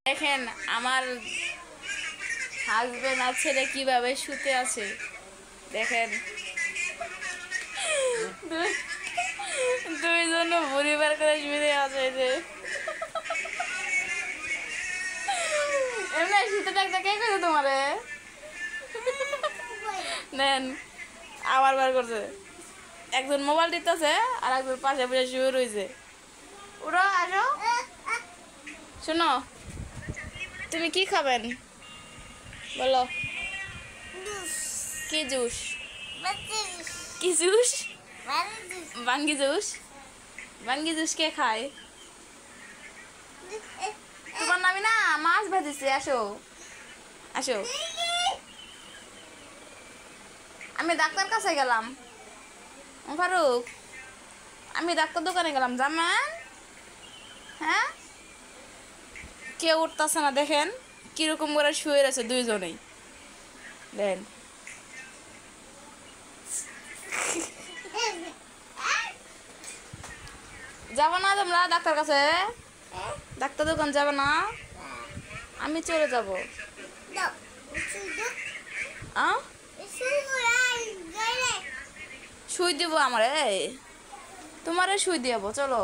দেখেন আমার হাজবেন্ড আর ছেলে কিভাবে শুতে আছে দেখেন দুইজন পরিবার করে শুতে আছে যে এমনি শুতে থাকতে কে করে তোমারে নেন আবার বার করছে একজন মোবাইল দিতেছে আর একজন পাশে বসে শুয়ে রয়েছে ওরা আসো শোনো তুমি কি খাবেন বলো কি জুস কি জুস বাঙ্গি জুস কে খায় তোমার নামি না মাছ ভাজিছে আসো আসো আমি ডাক্তার কাছে গেলাম ফারুক আমি ডাক্তার দোকানে গেলাম জানেন হ্যাঁ কেউ উঠতেছে না দেখেন কিরকম করে শুয়ে রয়েছে দুইজনেই দেন যাবো না তোমরা ডাক্তার কাছে ডাক্তার দোকান যাবে না আমি চলে যাব শুই দিব আমারে তোমারে শুই দিব চলো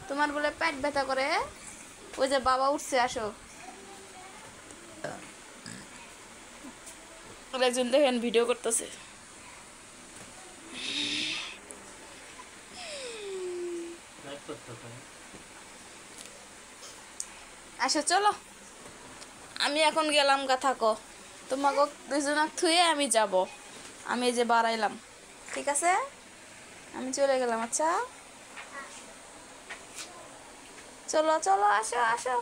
তোমার বলে পেট ব্যথা করে ওই যে বাবা উঠছে আসো একজন দেখেন ভিডিও করতেছে আসো চলো আমি এখন গেলাম গা থাকো তোমাকে দুজনক থুয়ে আমি যাব আমি এই যে বাড়াইলাম ঠিক আছে আমি চলে গেলাম আচ্ছা চলো চলো আসো আসো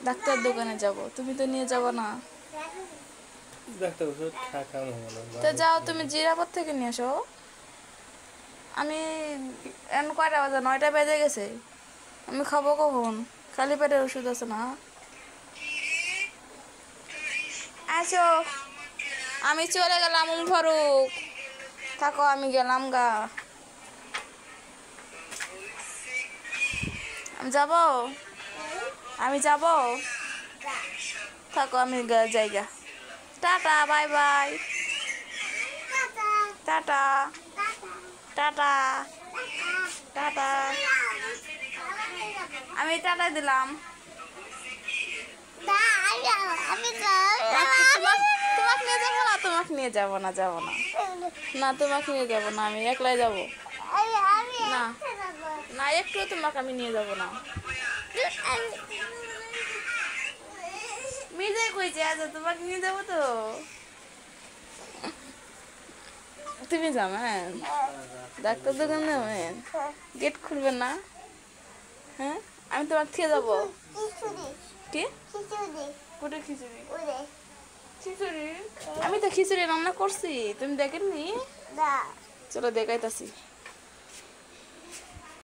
ডাক্তার দোকানে যাব তুমি তো নিয়ে যাবো না তো যাও তুমি জিরাপদ থেকে নিয়ে আসো আমি এখন কয়টা বাজে 9টা বেজে গেছে আমি খাবো কখন খালি পেটের ওষুধ আছে না আসো আমি চলে গেলাম ফারুক থাকো আমি গেলাম গা আমি যাব থাকো আমি জায়গা tata bye bye tata tata tata আমি টাটা দিলাম তোমাকে নিয়ে যাবো না না তোমাকে নিয়ে যাবো না আমি একলাই যাবো না না একটু তোমাকে আমি নিয়ে যাবো না মিজে কইছে আজ তোমাকে নিয়ে যাবো তো তুমি যাবেন ডাক্তার দোকান যাবেন গেট খুলবেন না হ্যাঁ আমি তোমাকে খেয়ে যাবো কি কোটে খিচুড়ি খিচুড়ি আমি তো খিচুড়ি রান্না করছি তুমি দেখেননি চলো দেখাইতাছি